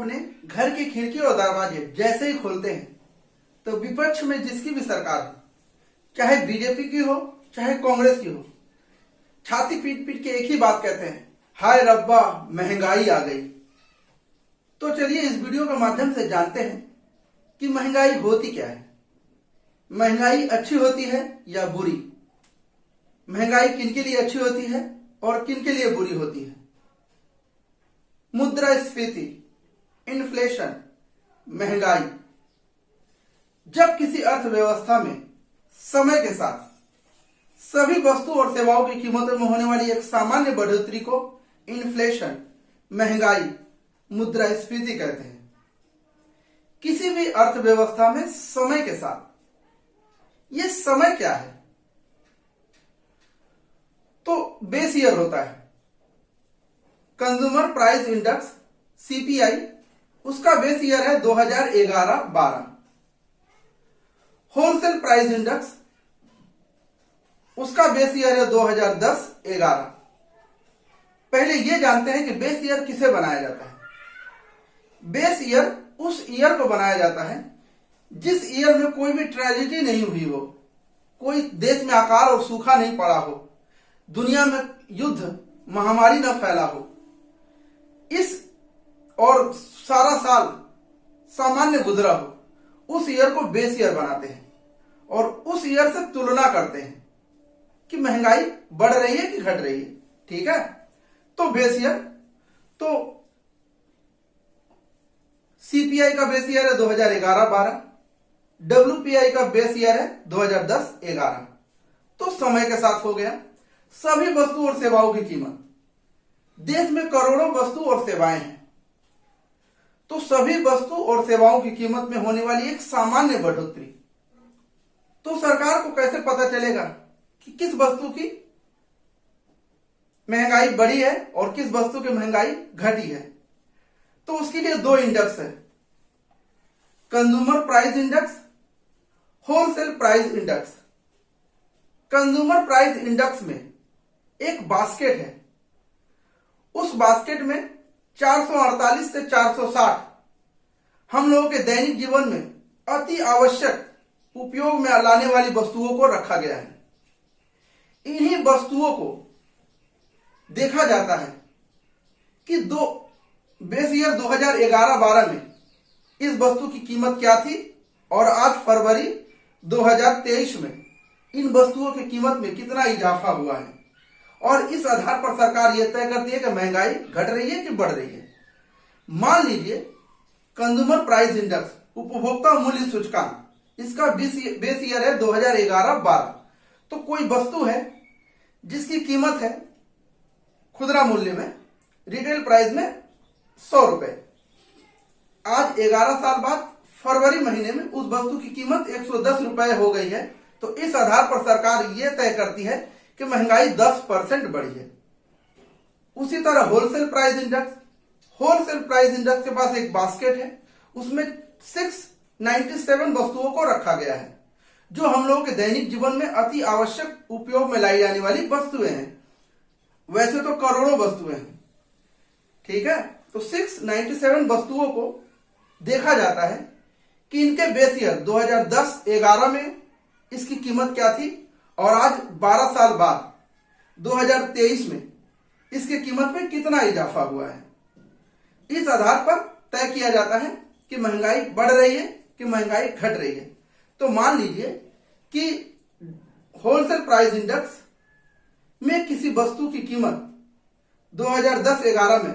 अपने घर की खिड़की और दरवाजे जैसे ही खोलते हैं तो विपक्ष में जिसकी भी सरकार हो, चाहे बीजेपी की हो चाहे कांग्रेस की हो, छाती पीट पीट के एक ही बात कहते हैं, हाय रब्बा महंगाई आ गई। तो चलिए इस वीडियो के माध्यम से जानते हैं कि महंगाई होती क्या है, महंगाई अच्छी होती है या बुरी, महंगाई किन के लिए अच्छी होती है और किन के लिए बुरी होती है। मुद्रास्फीति, इन्फ्लेशन, महंगाई। जब किसी अर्थव्यवस्था में समय के साथ सभी वस्तु और सेवाओं की कीमतों में होने वाली एक सामान्य बढ़ोतरी को इन्फ्लेशन, महंगाई, मुद्रास्फीति कहते हैं। किसी भी अर्थव्यवस्था में समय के साथ, ये समय क्या है? तो बेस ईयर होता है। कंज्यूमर प्राइस इंडेक्स सीपीआई, उसका बेस ईयर है 2011-12। होलसेल प्राइस इंडेक्स, उसका बेस ईयर है 2010-11। पहले ये जानते हैं कि बेस ईयर किसे बनाया जाता है। बेस ईयर उस ईयर को बनाया जाता है जिस ईयर में कोई भी ट्रेजेडी नहीं हुई हो, कोई देश में अकाल और सूखा नहीं पड़ा हो, दुनिया में युद्ध महामारी न फैला हो, इस और सारा साल सामान्य गुजरा हो, उस ईयर को बेस ईयर बनाते हैं और उस ईयर से तुलना करते हैं कि महंगाई बढ़ रही है कि घट रही है। ठीक है, तो बेस ईयर, तो सीपीआई का बेस ईयर है 2011-12, डब्ल्यूपीआई का बेस ईयर है 2010-11। तो समय के साथ हो गया। सभी वस्तु और सेवाओं की कीमत, देश में करोड़ों वस्तु और सेवाएं हैं, तो सभी वस्तु और सेवाओं की कीमत में होने वाली एक सामान्य बढ़ोतरी। तो सरकार को कैसे पता चलेगा कि किस वस्तु की महंगाई बढ़ी है और किस वस्तु की महंगाई घटी है? तो उसके लिए दो इंडेक्स है, consumer price index, wholesale price index. Consumer price index में एक बास्केट है, उस बास्केट में 448 से 460 हम लोगों के दैनिक जीवन में अति आवश्यक उपयोग में लाने वाली वस्तुओं को रखा गया है। इन्हीं वस्तुओं को देखा जाता है कि बेस ईयर 2011-12 में इस वस्तु की कीमत क्या थी और आज फरवरी 2023 में इन वस्तुओं की कीमत में कितना इजाफा हुआ है, और इस आधार पर सरकार यह तय करती है कि महंगाई घट रही है कि बढ़ रही है। मान लीजिए कंज्यूमर प्राइस इंडेक्स, उपभोक्ता मूल्य सूचकांक, इसका बेस ईयर है 2011-12। तो कोई वस्तु है जिसकी कीमत है खुदरा मूल्य में, रिटेल प्राइस में 100 रुपए। आज 11 साल बाद फरवरी महीने में उस वस्तु की कीमत 110 रुपए हो गई है। तो इस आधार पर सरकार यह तय करती है कि महंगाई 10% बढ़ी है। उसी तरह wholesale price index, wholesale price index के पास एक बास्केट है, उसमें 697 वस्तुओं को रखा गया है जो हम लोगों के दैनिक जीवन में अति आवश्यक उपयोग में लाई जाने वाली वस्तुएं हैं। वैसे तो करोड़ों वस्तुएं हैं, ठीक है। तो 697 वस्तुओं को देखा जाता है कि इनके बेस ईयर 2010-11 में इसकी कीमत क्या थी और आज 12 साल बाद 2023 में इसकी कीमत में कितना इजाफा हुआ है। इस आधार पर तय किया जाता है कि महंगाई बढ़ रही है कि महंगाई घट रही है। तो मान लीजिए कि होलसेल प्राइस इंडेक्स में किसी वस्तु की कीमत 2010-11 में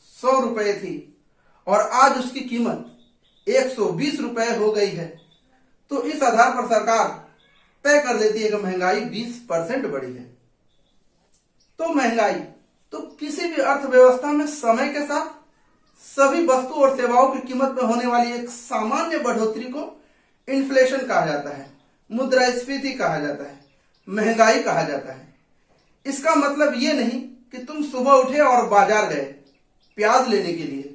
100 रुपए थी और आज उसकी कीमत 120 रुपए हो गई है। तो इस आधार पर सरकार तय कर लेती है कि महंगाई 20% बढ़ी है। तो महंगाई, तो किसी भी अर्थव्यवस्था में समय के साथ सभी वस्तु और सेवाओं की कीमत में होने वाली एक सामान्य बढ़ोतरी को इन्फ्लेशन कहा जाता है, मुद्रास्फीति कहा जाता है, महंगाई कहा जाता है। इसका मतलब ये नहीं कि तुम सुबह उठे और बाजार गए प्याज लेने के लिए,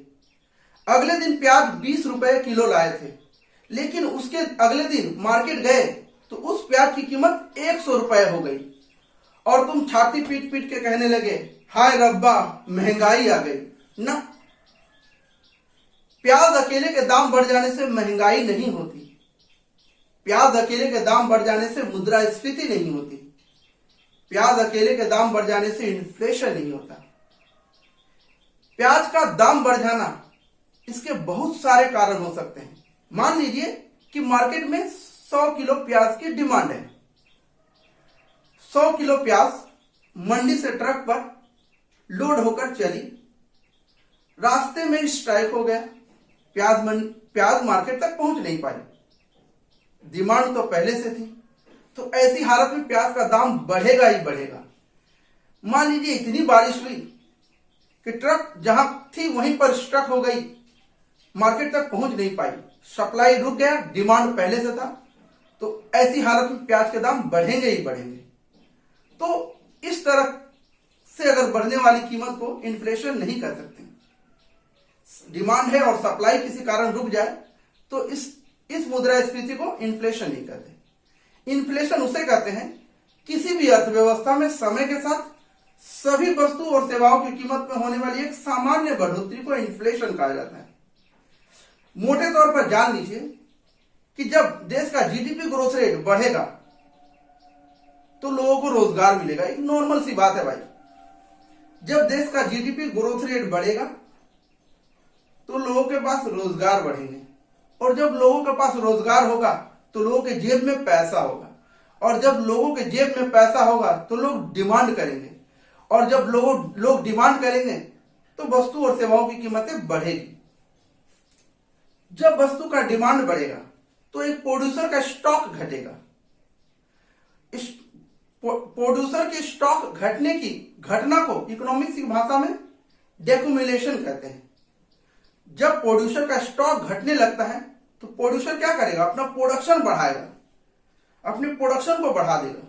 अगले दिन प्याज 20 रुपए किलो लाए थे, लेकिन उसके अगले दिन मार्केट गए तो उस प्याज की कीमत 100 रुपए हो गई और तुम छाती पीट पीट के कहने लगे हाय रब्बा महंगाई आ गई। ना, प्याज अकेले के दाम बढ़ जाने से महंगाई नहीं होती। प्याज अकेले के दाम बढ़ जाने से मुद्रास्फीति नहीं होती। प्याज अकेले के दाम बढ़ जाने से इन्फ्लेशन नहीं होता। प्याज का दाम बढ़ जाना, इसके बहुत सारे कारण हो सकते हैं। मान लीजिए कि मार्केट में 100 किलो प्याज की डिमांड है। 100 किलो प्याज मंडी से ट्रक पर लोड होकर चली, रास्ते में स्ट्राइक हो गया, प्याज मार्केट तक पहुंच नहीं पाई। डिमांड तो पहले से थी, तो ऐसी हालत में प्याज का दाम बढ़ेगा ही बढ़ेगा। मान लीजिए इतनी बारिश हुई कि ट्रक जहां थी वहीं पर स्ट्रक हो गई, मार्केट तक पहुंच नहीं पाई, सप्लाई रुक गया, डिमांड पहले से था, तो ऐसी हालत में प्याज के दाम बढ़ेंगे ही बढ़ेंगे। तो इस तरह से अगर बढ़ने वाली कीमत को इन्फ्लेशन नहीं कर सकते। डिमांड है और सप्लाई किसी कारण रुक जाए तो इस मुद्रास्फीति को इन्फ्लेशन नहीं कहते। इन्फ्लेशन उसे कहते हैं किसी भी अर्थव्यवस्था में समय के साथ सभी वस्तु और सेवाओं की कीमत में होने वाली एक सामान्य बढ़ोतरी को इन्फ्लेशन कहा जाता है। मोटे तौर पर जान लीजिए कि जब देश का जीडीपी ग्रोथ रेट बढ़ेगा तो लोगों को रोजगार मिलेगा। एक नॉर्मल सी बात है भाई। जब देश का जीडीपी ग्रोथ रेट बढ़ेगा तो लोगों के पास रोजगार बढ़ेंगे, और जब लोगों के पास रोजगार होगा तो लोगों के जेब में पैसा होगा, और जब लोगों के जेब में पैसा होगा तो लोग डिमांड करेंगे, और जब लोग डिमांड करेंगे तो वस्तु और सेवाओं की कीमतें बढ़ेगी। जब वस्तु का डिमांड बढ़ेगा तो एक प्रोड्यूसर का स्टॉक घटेगा। इस प्रोड्यूसर के स्टॉक घटने की घटना को इकोनॉमिक्स की भाषा में डेक्यूमुलेशन कहते हैं। जब प्रोड्यूसर का स्टॉक घटने लगता है तो प्रोड्यूसर क्या करेगा? अपना प्रोडक्शन बढ़ाएगा, अपने प्रोडक्शन को बढ़ा देगा,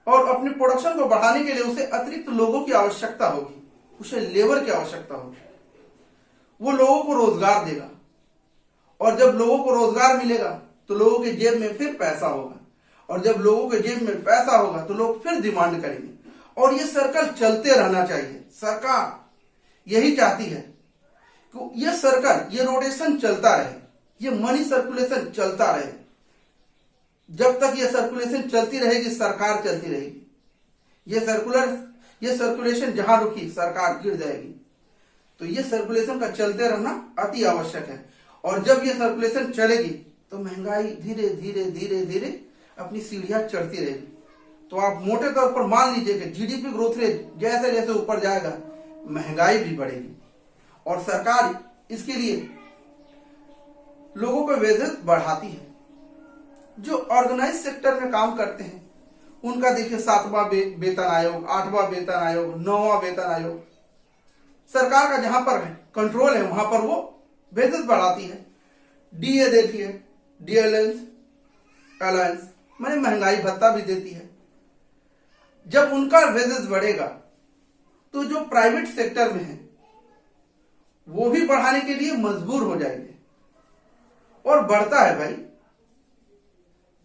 और अपने प्रोडक्शन को बढ़ाने के लिए उसे अतिरिक्त लोगों की आवश्यकता होगी, उसे लेबर की आवश्यकता होगी। वो लोगों को रोजगार देगा, और जब लोगों को रोजगार मिलेगा तो लोगों के जेब में फिर पैसा होगा, और जब लोगों के जेब में पैसा होगा तो लोग फिर डिमांड करेंगे, और ये सर्कल चलते रहना चाहिए। सरकार यही चाहती है कि ये सर्कल, ये रोटेशन चलता रहे, ये मनी सर्कुलेशन चलता रहे। जब तक ये सर्कुलेशन चलती रहेगी सरकार चलती रहेगी। ये सर्कुलेशन जहां रुकी सरकार गिर जाएगी। तो ये सर्कुलेशन का चलते रहना अति आवश्यक है, और जब ये सर्कुलेशन चलेगी तो महंगाई धीरे धीरे धीरे धीरे अपनी सीढ़ियां चढ़ती रहेगी। तो आप मोटे तौर पर मान लीजिए कि जीडीपी ग्रोथ रेट जैसे जैसे ऊपर जाएगा महंगाई भी बढ़ेगी, और सरकार इसके लिए लोगों को वेजेस बढ़ाती है। जो ऑर्गेनाइज सेक्टर में काम करते हैं उनका देखिए 7वां वेतन आयोग, 8वां वेतन आयोग, 9वां वेतन आयोग, सरकार का जहां पर कंट्रोल है वहां पर वो वेजेस बढ़ाती है। डीए देखिए, डी अलायंस माने महंगाई भत्ता भी देती है। जब उनका वेजेस बढ़ेगा तो जो प्राइवेट सेक्टर में है वो भी बढ़ाने के लिए मजबूर हो जाएंगे, और बढ़ता है भाई,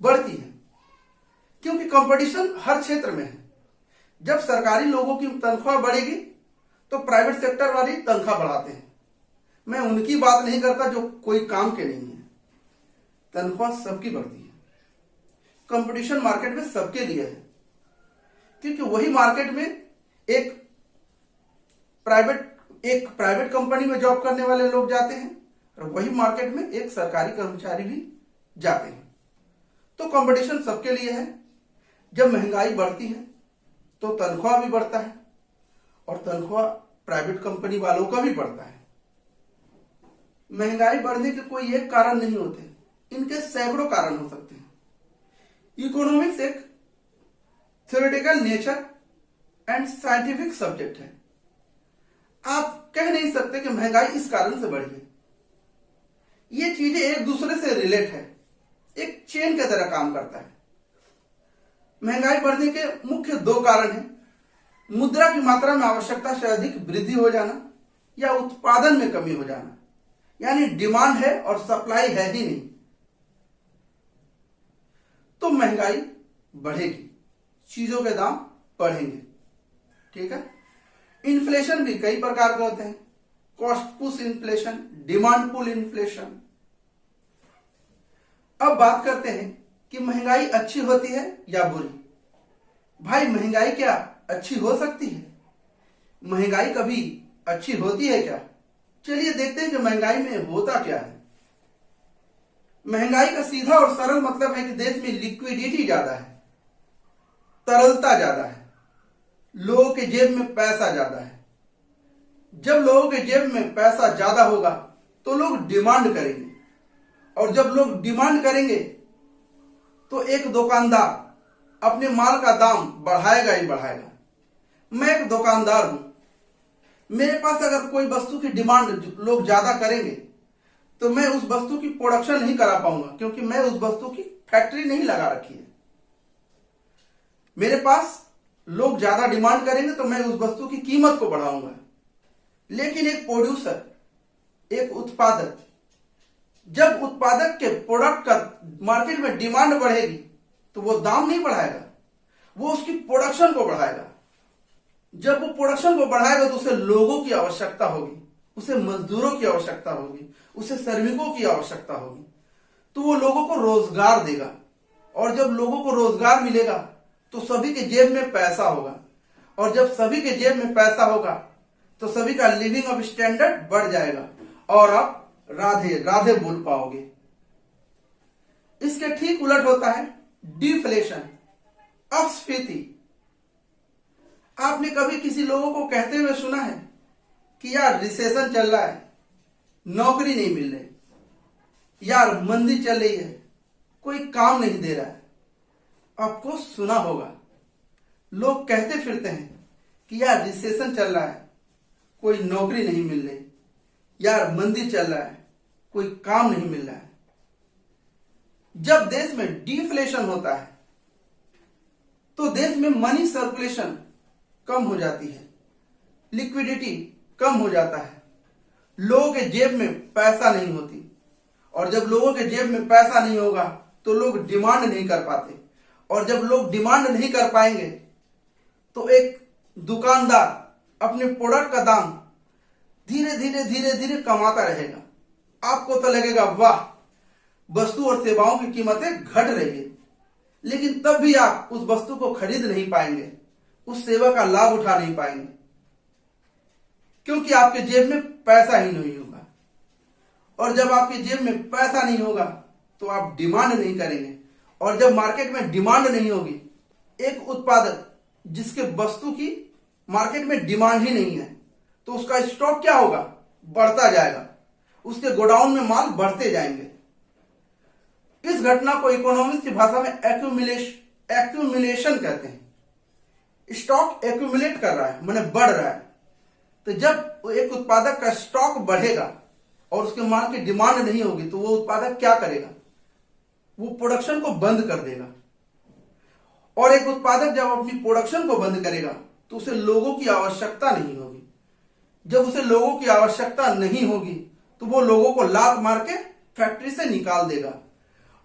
बढ़ती है, क्योंकि कंपटीशन हर क्षेत्र में है। जब सरकारी लोगों की तनख्वाह बढ़ेगी तो प्राइवेट सेक्टर वाली तनख्वाह बढ़ाते हैं। मैं उनकी बात नहीं करता जो कोई काम के नहीं है। तनख्वाह सबकी बढ़ती है। कंपटीशन मार्केट में सबके लिए है, क्योंकि वही मार्केट में एक प्राइवेट कंपनी में जॉब करने वाले लोग जाते हैं, और वही मार्केट में एक सरकारी कर्मचारी भी जाते हैं। तो कंपटीशन सबके लिए है। जब महंगाई बढ़ती है तो तनख्वाह भी बढ़ता है, और तनख्वाह प्राइवेट कंपनी वालों का भी बढ़ता है। महंगाई बढ़ने के कोई एक कारण नहीं होते, इनके सैकड़ों कारण हो सकते हैं। इकोनॉमिक्स एक theoretical nature and scientific subject है। आप कह नहीं सकते कि महंगाई इस कारण से बढ़ी है। ये चीजें एक दूसरे से रिलेट है, एक चेन की तरह काम करता है। महंगाई बढ़ने के मुख्य 2 कारण हैं। मुद्रा की मात्रा में आवश्यकता से अधिक वृद्धि हो जाना, या उत्पादन में कमी हो जाना, यानी डिमांड है और सप्लाई है ही नहीं, तो महंगाई बढ़ेगी, चीजों के दाम बढ़ेंगे। ठीक है। इन्फ्लेशन भी कई प्रकार के होते हैं। Cost push inflation, demand pull inflation. अब बात करते हैं कि महंगाई अच्छी होती है या बुरी। भाई महंगाई क्या अच्छी हो सकती है? महंगाई कभी अच्छी होती है क्या? चलिए देखते हैं कि महंगाई में होता क्या है। महंगाई का सीधा और सरल मतलब है कि देश में लिक्विडिटी ज्यादा है, तरलता ज्यादा है, लोगों के जेब में पैसा ज्यादा है। जब लोगों के जेब में पैसा ज्यादा होगा तो लोग डिमांड करेंगे, और जब लोग डिमांड करेंगे तो एक दुकानदार अपने माल का दाम बढ़ाएगा ही बढ़ाएगा। मैं एक दुकानदार हूं, मेरे पास अगर कोई वस्तु की डिमांड लोग ज्यादा करेंगे तो मैं उस वस्तु की प्रोडक्शन नहीं करा पाऊंगा, क्योंकि मैं उस वस्तु की फैक्ट्री नहीं लगा रखी है। मेरे पास लोग ज्यादा डिमांड करेंगे तो मैं उस वस्तु की कीमत को बढ़ाऊंगा। लेकिन एक प्रोड्यूसर, एक उत्पादक, जब उत्पादक के प्रोडक्ट का मार्केट में डिमांड बढ़ेगी तो वो दाम नहीं बढ़ाएगा, वो उसकी प्रोडक्शन को बढ़ाएगा। जब वो प्रोडक्शन को बढ़ाएगा तो उसे लोगों की आवश्यकता होगी, उसे मजदूरों की आवश्यकता होगी, उसे श्रमिकों की आवश्यकता होगी, तो वो लोगों को रोजगार देगा। और जब लोगों को रोजगार मिलेगा तो सभी के जेब में पैसा होगा, और जब सभी के जेब में पैसा होगा तो सभी का लिविंग ऑफ स्टैंडर्ड बढ़ जाएगा और आप राधे राधे बोल पाओगे। इसके ठीक उलट होता है डिफ्लेशन, अपस्फीति। आपने कभी किसी लोगों को कहते हुए सुना है कि यार रिसेशन चल रहा है, नौकरी नहीं मिल रही, यार मंदी चल रही है, कोई काम नहीं दे रहा है? आपको सुना होगा, लोग कहते फिरते हैं कि यार रिसेशन चल रहा है, कोई नौकरी नहीं मिल रही, यार मंदी चल रहा है, कोई काम नहीं मिल रहा है। जब देश में डिफ्लेशन होता है तो देश में मनी सर्कुलेशन कम हो जाती है, लिक्विडिटी कम हो जाता है, लोगों के जेब में पैसा नहीं होती, और जब लोगों के जेब में पैसा नहीं होगा तो लोग डिमांड नहीं कर पाते, और जब लोग डिमांड नहीं कर पाएंगे तो एक दुकानदार अपने प्रोडक्ट का दाम धीरे धीरे धीरे धीरे कमाता रहेगा। आपको तो लगेगा वाह, वस्तु और सेवाओं की कीमतें घट रही है, लेकिन तब भी आप उस वस्तु को खरीद नहीं पाएंगे, उस सेवा का लाभ उठा नहीं पाएंगे, क्योंकि आपके जेब में पैसा ही नहीं होगा। और जब आपके जेब में पैसा नहीं होगा तो आप डिमांड नहीं करेंगे, और जब मार्केट में डिमांड नहीं होगी, एक उत्पादक जिसके वस्तु की मार्केट में डिमांड ही नहीं है तो उसका स्टॉक क्या होगा? बढ़ता जाएगा, उसके गोडाउन में माल बढ़ते जाएंगे। इस घटना को इकोनॉमिक्स की भाषा में एक्यूमुलेशन कहते हैं। स्टॉक एक्यूमुलेट कर रहा है, माने बढ़ रहा है। तो जब एक उत्पादक का स्टॉक बढ़ेगा और उसके माल की डिमांड नहीं होगी तो वो उत्पादक क्या करेगा? वो प्रोडक्शन को बंद कर देगा। और एक उत्पादक जब अपनी प्रोडक्शन को बंद करेगा तो उसे लोगों की आवश्यकता नहीं होगी। जब उसे लोगों की आवश्यकता नहीं होगी तो वो लोगों को लात मार के फैक्ट्री से निकाल देगा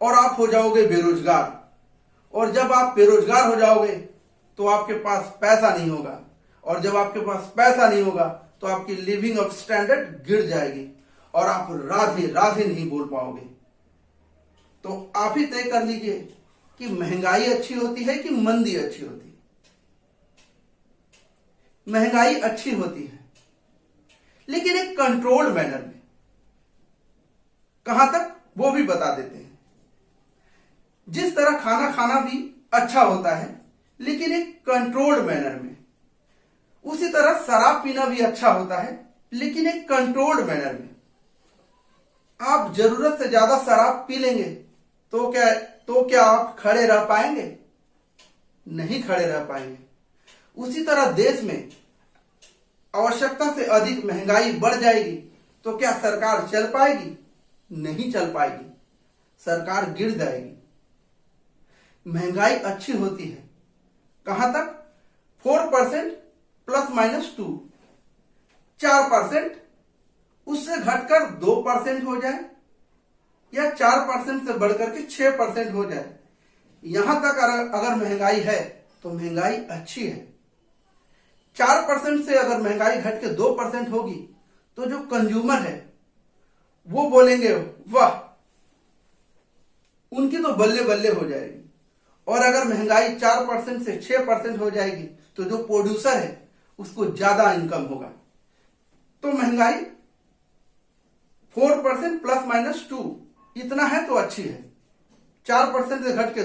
और आप हो जाओगे बेरोजगार। और जब आप बेरोजगार हो जाओगे तो आपके पास पैसा नहीं होगा, और जब आपके पास पैसा नहीं होगा तो आपकी लिविंग ऑफ स्टैंडर्ड गिर जाएगी और आप राधे राधे नहीं बोल पाओगे। तो आप ही तय कर लीजिए कि महंगाई अच्छी होती है कि मंदी अच्छी होती है। महंगाई अच्छी होती है, लेकिन एक कंट्रोल्ड मैनर में। कहां तक वो भी बता देते हैं। जिस तरह खाना खाना भी अच्छा होता है लेकिन एक कंट्रोल्ड मैनर में, उसी तरह शराब पीना भी अच्छा होता है लेकिन एक कंट्रोल्ड मैनर में। आप जरूरत से ज्यादा शराब पी लेंगे तो क्या आप खड़े रह पाएंगे? नहीं खड़े रह पाएंगे। उसी तरह देश में आवश्यकता से अधिक महंगाई बढ़ जाएगी तो क्या सरकार चल पाएगी? नहीं चल पाएगी, सरकार गिर जाएगी। महंगाई अच्छी होती है कहां तक? 4% ±2, 4% उससे घटकर 2% हो जाए, या 4% से बढ़कर के 6% हो जाए। यहां तक अगर महंगाई है तो महंगाई अच्छी है। 4% से अगर महंगाई घट के 2% होगी तो जो कंज्यूमर है वो बोलेंगे वाह, उनकी तो बल्ले बल्ले हो जाएगी। और अगर महंगाई 4% से 6% हो जाएगी तो जो प्रोड्यूसर है उसको ज्यादा इनकम होगा। तो महंगाई 4% ±2 इतना है तो अच्छी है। 4% से घट के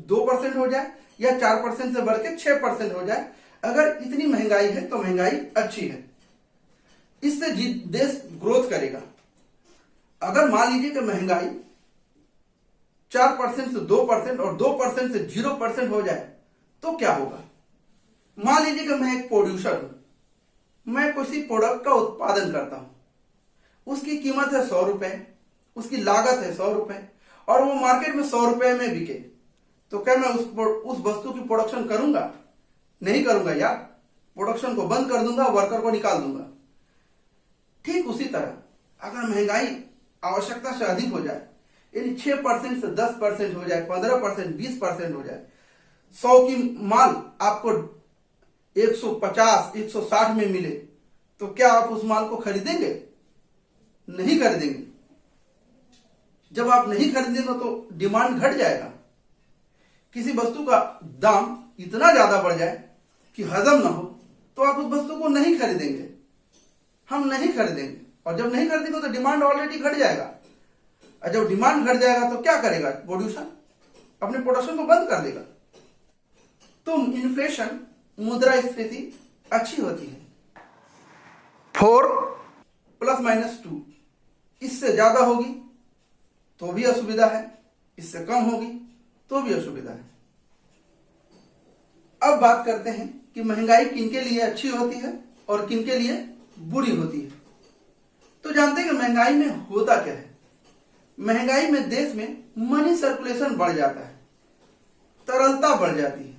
2% हो जाए या 4% से बढ़ के 6% हो जाए, अगर इतनी महंगाई है तो महंगाई अच्छी है। इससे देश ग्रोथ करेगा। अगर मान लीजिए कि महंगाई 4% से 2% और 2% से 0% हो जाए तो क्या होगा। मान लीजिए कि मैं एक प्रोड्यूसर हूं, मैं किसी प्रोडक्ट का उत्पादन करता हूं, उसकी कीमत है 100 रुपए, उसकी लागत है 100 रुपए और वो मार्केट में 100 रुपए में बिके, तो क्या मैं उस वस्तु की प्रोडक्शन करूंगा? नहीं करूंगा यार, प्रोडक्शन को बंद कर दूंगा, वर्कर को निकाल दूंगा। ठीक उसी तरह अगर महंगाई आवश्यकता से अधिक हो जाए, यानी 6% से 10% हो जाए, 15%, 20% हो जाए, 100 की माल आपको 150, 160 में मिले, तो क्या आप उस माल को खरीदेंगे? नहीं खरीदेंगे। जब आप नहीं खरीदेंगे तो डिमांड घट जाएगा। किसी वस्तु का दाम इतना ज्यादा बढ़ जाए कि हजम ना हो तो आप उस वस्तु को नहीं खरीदेंगे। हम नहीं खरीदेंगे, और जब नहीं खरीदेंगे तो डिमांड ऑलरेडी घट जाएगा। और जब डिमांड घट जाएगा तो क्या करेगा प्रोड्यूसर? अपने प्रोडक्शन को बंद कर देगा। तो इन्फ्लेशन, मुद्रास्फीति अच्छी होती है 4 ±2। इससे ज्यादा होगी तो भी असुविधा है, इससे कम होगी तो भी असुविधा है। अब बात करते हैं कि महंगाई किनके लिए अच्छी होती है और किनके लिए बुरी होती है। तो जानते हैं कि महंगाई में होता क्या है। महंगाई में देश में मनी सर्कुलेशन बढ़ जाता है, तरलता बढ़ जाती है।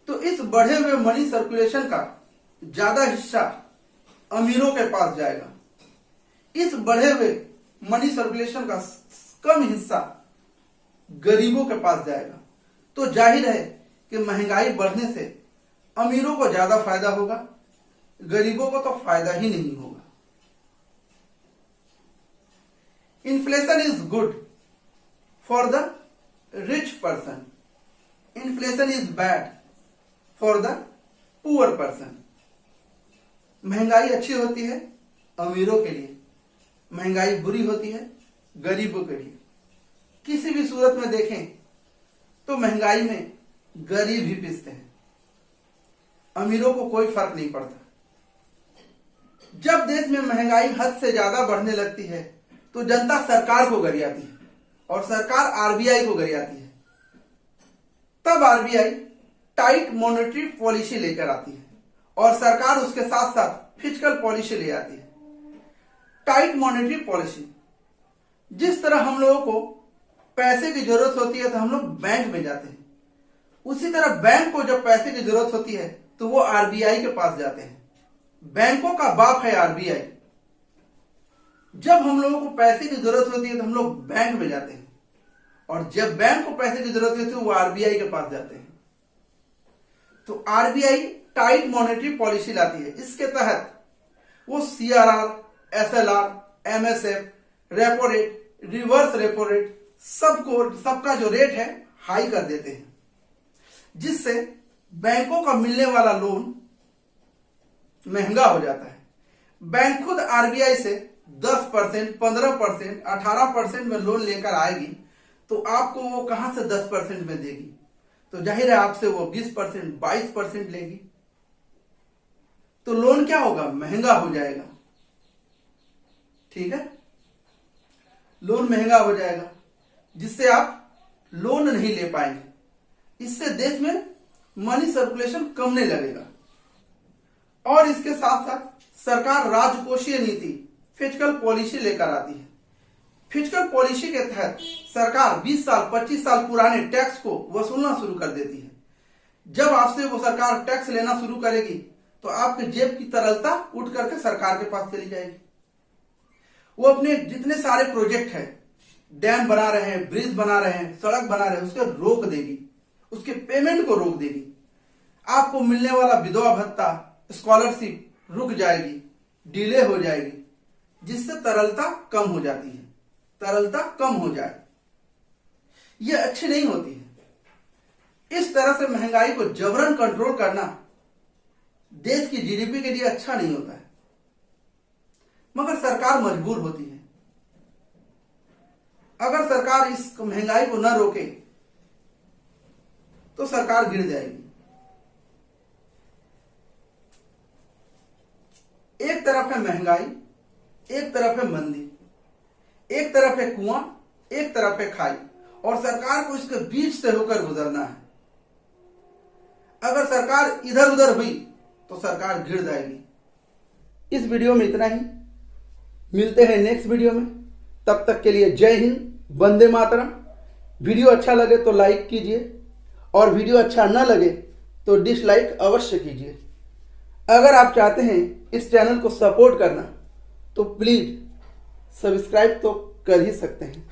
तो इस बढ़े हुए मनी सर्कुलेशन का ज्यादा हिस्सा अमीरों के पास जाएगा, इस बढ़े हुए मनी सर्कुलेशन का कम हिस्सा गरीबों के पास जाएगा। तो जाहिर है कि महंगाई बढ़ने से अमीरों को ज्यादा फायदा होगा, गरीबों को तो फायदा ही नहीं होगा। Inflation is good for the rich person, inflation is bad for the poor person. महंगाई अच्छी होती है अमीरों के लिए, महंगाई बुरी होती है गरीबों के लिए। किसी भी सूरत में देखें तो महंगाई में गरीब ही पिसते हैं, अमीरों को कोई फर्क नहीं पड़ता। जब देश में महंगाई हद से ज्यादा बढ़ने लगती है तो जनता सरकार को गरियाती है और सरकार आरबीआई को गरियाती है। तब आरबीआई टाइट मॉनेटरी पॉलिसी लेकर आती है और सरकार उसके साथ साथ फिस्कल पॉलिसी ले आती है। टाइट मॉनेटरी पॉलिसी, जिस तरह हम लोगों को पैसे की जरूरत होती है तो हम लोग बैंक में जाते हैं, उसी तरह बैंक को जब पैसे की जरूरत होती है तो वो आरबीआई के पास जाते हैं। बैंकों का बाप है आरबीआई। जब हम लोगों को पैसे की जरूरत होती है तो हम लोग बैंक में जाते हैं, और जब बैंक को पैसे की जरूरत होती है वो आरबीआई के पास जाते हैं। तो आरबीआई टाइट मॉनेटरी पॉलिसी लाती है। इसके तहत वो CRR, SLR, MSF, repo rate, reverse repo rate, सबका जो रेट है हाई कर देते हैं, जिससे बैंकों का मिलने वाला लोन महंगा हो जाता है। बैंक खुद आरबीआई से 10%, 15%, 18% में लोन लेकर आएगी तो आपको वो कहां से 10% में देगी? तो जाहिर है आपसे वो 20%, 22% लेगी। तो लोन क्या होगा? महंगा हो जाएगा। ठीक है, लोन महंगा हो जाएगा, जिससे आप लोन नहीं ले पाएंगे। इससे देश में मनी सर्कुलेशन कमने लगेगा। और इसके साथ साथ सरकार राजकोषीय नीति, फिस्कल पॉलिसी लेकर आती है। फिस्कल पॉलिसी के तहत सरकार 20 साल, 25 साल पुराने टैक्स को वसूलना शुरू कर देती है। जब आपसे वो सरकार टैक्स लेना शुरू करेगी तो आपके जेब की तरलता उठ करके सरकार के पास चली जाएगी। वो अपने जितने सारे प्रोजेक्ट है, डैम बना रहे हैं, ब्रिज बना रहे हैं, सड़क बना रहे हैं, उसको रोक देगी, उसके पेमेंट को रोक देगी। आपको मिलने वाला विधवा भत्ता, स्कॉलरशिप रुक जाएगी, डिले हो जाएगी। जिससे तरलता कम हो जाती है, तरलता कम हो जाए, ये अच्छी नहीं होती है। इस तरह से महंगाई को जबरन कंट्रोल करना देश की जीडीपी के लिए अच्छा नहीं होता है, मगर सरकार मजबूर होती है। अगर सरकार इस महंगाई को न रोके तो सरकार गिर जाएगी। एक तरफ है महंगाई, एक तरफ है मंदी, एक तरफ है कुआं, एक तरफ है खाई, और सरकार को इसके बीच से होकर गुजरना है। अगर सरकार इधर उधर हुई तो सरकार गिर जाएगी। इस वीडियो में इतना ही, मिलते हैं नेक्स्ट वीडियो में। तब तक के लिए जय हिंद, वंदे मातरम। वीडियो अच्छा लगे तो लाइक कीजिए, और वीडियो अच्छा न लगे तो डिसलाइक अवश्य कीजिए। अगर आप चाहते हैं इस चैनल को सपोर्ट करना तो प्लीज सब्सक्राइब तो कर ही सकते हैं।